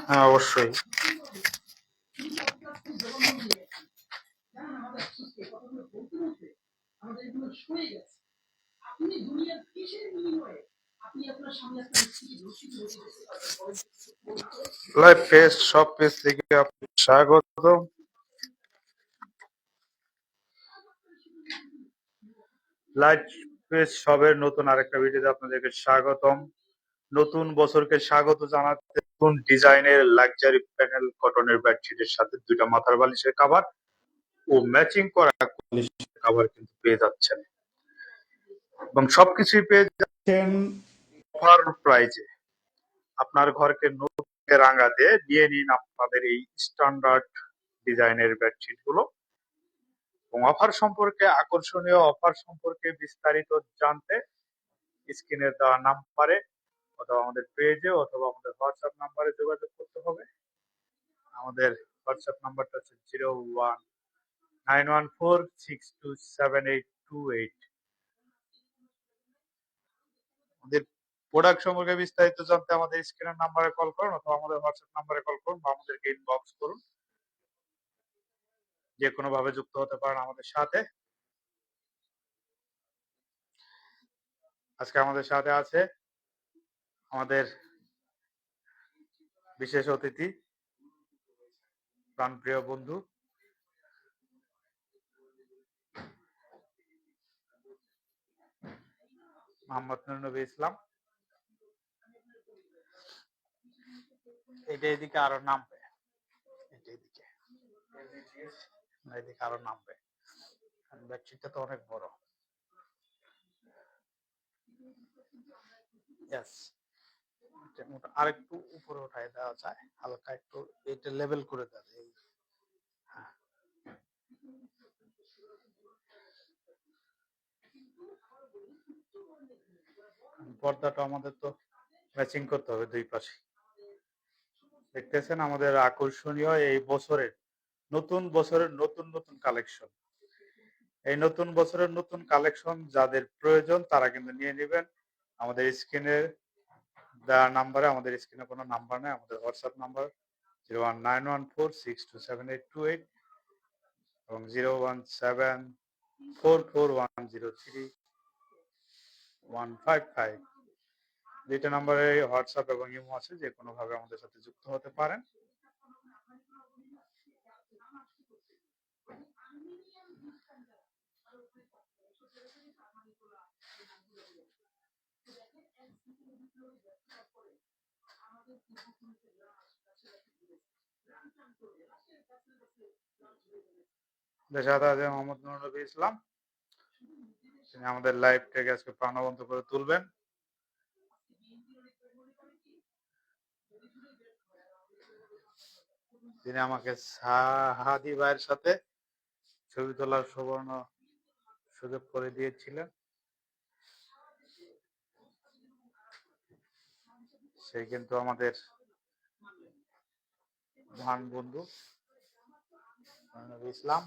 হ্যাঁ, অবশ্যই। Live page সব পেজ থেকে আপনাকে স্বাগত। লাইভ পেজ সবের নতুন আরেকটা ভিডিওতে আপনাদেরকে স্বাগতম। নতুন বছরকে স্বাগত জানাতে নতুন ডিজাইনের লাক্সারি প্যানেল কটনের বেডশিটের সাথে দুইটা মাথার বালিশের কভার ও ম্যাচিং করা বালিশের কভার কিন্তু পেয়ে যাচ্ছেন, এবং সবকিছুই পেয়ে যাচ্ছেন অফার প্রাইজে। আপনার ঘরকে নতুন রাঙাতে নিয়ে নিন আপনাদের এই স্ট্যান্ডার্ড ডিজাইনের বেডশিট গুলো। এবং অফার সম্পর্কে, আকর্ষণীয় অফার সম্পর্কে বিস্তারিত জানতে স্ক্রিনে দেওয়া নাম্বারে অথবা আমাদের পেজে অথবা আমাদের হোয়াটসঅ্যাপ নাম্বারে যোগাযোগ করতে হবে। আমাদের হোয়াটসঅ্যাপ নাম্বারটা হচ্ছে 019146278288। আমাদের প্রোডাক্ট সম্পর্কে বিস্তারিত জানতে আমাদের স্ক্রিনের নাম্বারে কল করুন অথবা আমাদের হোয়াটসঅ্যাপ নাম্বারে কল করুন বা আমাদেরকে ইনবক্স করুন। যে কোনো ভাবে যুক্ত হতে পারেন আমাদের সাথে। আজকে আমাদের সাথে আছে আমাদের বিশেষ অতিথি, প্রাণপ্রিয় বন্ধু মোহাম্মদ নুর নবী ইসলাম। এটা এদিকে আরো নামবে, এটা এদিকে এদিকে আরো নামবে, বেডশিটটা তো অনেক বড়। ইয়েস, আরেকটু উপরে উঠায় দেওয়া যায়, হালকা একটু এটা লেভেল করে দেওয়া যায়। হ্যাঁ, পর্দাটা আমাদের তো ম্যাচিং করতে হবে দুই পাশে। দেখতেছেন আমাদের আকর্ষণীয় এই বছরের নতুন নতুন কালেকশন। এই নতুন বছরের নতুন কালেকশন যাদের প্রয়োজন তারা কিন্তু নিয়ে নেবেন আমাদের স্ক্রিনের দেওয়া নাম্বারে। আমাদের স্ক্রিনে কোনো নাম্বার নেই, আমাদের হোয়াটসঅ্যাপ নাম্বার 019146278288 এবং 01744103155। দুইটা নাম্বারে হোয়াটসঅ্যাপ এবং ইমো আছে, যে কোনো ভাবে আমাদের সাথে যুক্ত হতে পারেন। সাথে আছে মোহাম্মদ নুর নবী ইসলাম। তিনি আমাদের লাইভটাকে আজকে প্রাণবন্ত করে তুলবেন। তিনি আমাকে হাদি ভাইয়ের সাথে ছবি তোলার সুবর্ণ সুযোগ করে দিয়েছিলেন। সে কিন্তু আমাদের মহান বন্ধু নবী ইসলাম।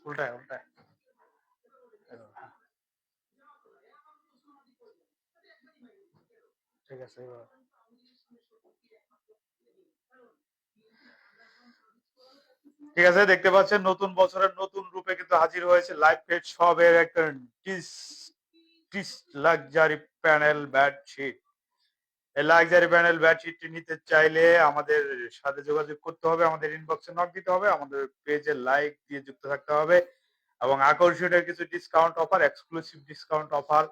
উল্টায় উল্টায়, ঠিক আছে। ঠিক আছে, দেখতে পাচ্ছেন নতুন বছরের নতুন রূপে কিন্তু হাজির হয়েছে লাইভ পেজ সবের একটা লাক্সারি প্যানেল বেডশিট। এই লাক্সারি প্যানেল বেডশিটটি নিতে চাইলে আমাদের সাথে যোগাযোগ করতে হবে, আমাদের ইনবক্সে নক দিতে হবে, আমাদের পেজে লাইক দিয়ে যুক্ত থাকতে হবে এবং আকর্ষণীয় কিছু discount offer, exclusive discount offer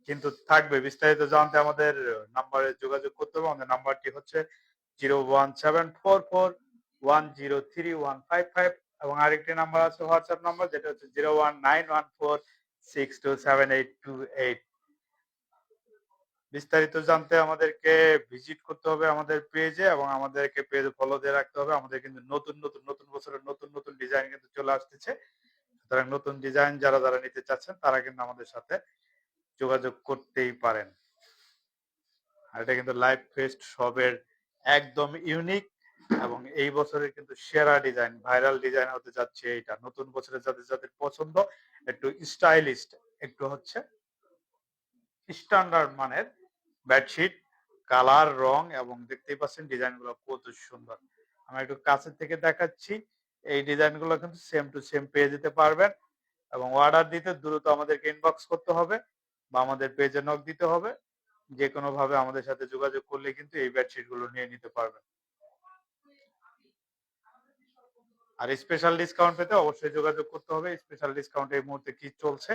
কিন্তু থাকবে। বিস্তারিত জানতে আমাদের নাম্বারে যোগাযোগ করতে হবে। আমাদের নাম্বারটি হচ্ছে 01744103155 এবং আরেকটি নাম্বার আছে হোয়াটসঅ্যাপ নাম্বার, যেটা হচ্ছে 01914627828। বিস্তারিত জানতে আমাদেরকে ভিজিট করতে হবে আমাদের পেজে এবং আমাদেরকে পেজে ফলো দিয়ে রাখতে হবে। আমাদের কিন্তু নতুন বছরের নতুন ডিজাইন কিন্তু চলে আসতেছে। সুতরাং নতুন ডিজাইন যারা নিতে চাচ্ছেন তারা কিন্তু আমাদের সাথে যোগাযোগ করতেই পারেন। আর এটা কিন্তু লাইভ ফেস্ট শপের একদম ইউনিক এবং এই বছরের কিন্তু সেরা ডিজাইন, ভাইরাল ডিজাইন হতে যাচ্ছে এইটা। নতুন বছরে যাদের যাদের পছন্দ একটু স্টাইলিস্ট, একটু হচ্ছে স্ট্যান্ডার্ড মানের বেডশিট, কালার, রং এবং দেখতেই পাচ্ছেন ডিজাইন গুলো কত সুন্দর। আমি একটু কাছে থেকে দেখাচ্ছি। এই ডিজাইন গুলো কিন্তু সেম টু সেম পেয়ে যেতে পারবেন এবং অর্ডার দিতে দ্রুত আমাদেরকে ইনবক্স করতে হবে বা আমাদের পেজে নক দিতে হবে। যে কোনো ভাবে আমাদের সাথে যোগাযোগ করলে কিন্তু এই বেডশিট গুলো নিয়ে নিতে পারবেন। আর স্পেশাল ডিসকাউন্ট পেতে অবশ্যই যোগাযোগ করতে হবে। স্পেশাল ডিসকাউন্ট এই মুহূর্তে কি চলছে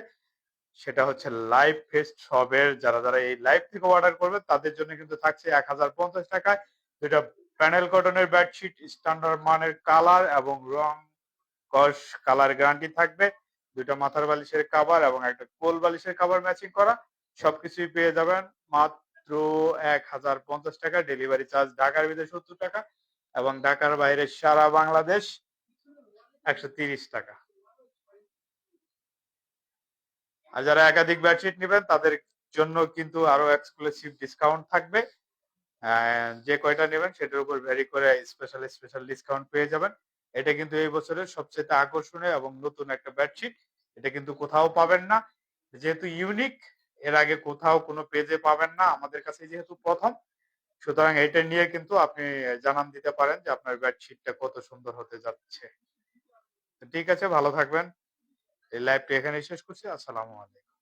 সেটা হচ্ছে লাইভ ফেস্ট শপের যারা যারা এই লাইভ থেকে অর্ডার করবে তাদের জন্য কিন্তু থাকছে 1050 টাকায় দুইটা প্যানেল কটনের বেডশিট, স্ট্যান্ডার্ড মানের কালার এবং রং কস কালার গ্যারান্টি থাকবে, দুইটা মাথার বালিশের কভার এবং একটা কোল বালিশের কভার ম্যাচিং করা সবকিছুই পেয়ে যাবেন মাত্র 1050 টাকা। ডেলিভারি চার্জ ঢাকার ভিতরে 70 টাকা এবং ঢাকার বাইরে সারা বাংলাদেশ 130 টাকা। আর যারা একাধিক বেডশিট নেবেন তাদের জন্য কিন্তু আরো এক্সক্লুসিভ ডিসকাউন্ট থাকবে। যে কয়টা নেবেন সেটার উপর ভ্যারি করে স্পেশাল স্পেশাল ডিসকাউন্ট পেয়ে যাবেন। এটা কিন্তু এই বছরের সবচেয়ে আকর্ষণীয় এবং নতুন একটা বেডশিট। এটা কিন্তু কোথাও পাবেন না, যেহেতু ইউনিক। এর আগে কোথাও কোনো পেজে পাবেন না, আমাদের কাছে যেহেতু প্রথম, সুতরাং এটা নিয়ে কিন্তু আপনি জানান দিতে পারেন যে আপনার বেডশিটটা কত সুন্দর হতে যাচ্ছে। ঠিক আছে, ভালো থাকবেন। এই লাইভটি এখানেই শেষ করছি। আসসালামু আলাইকুম।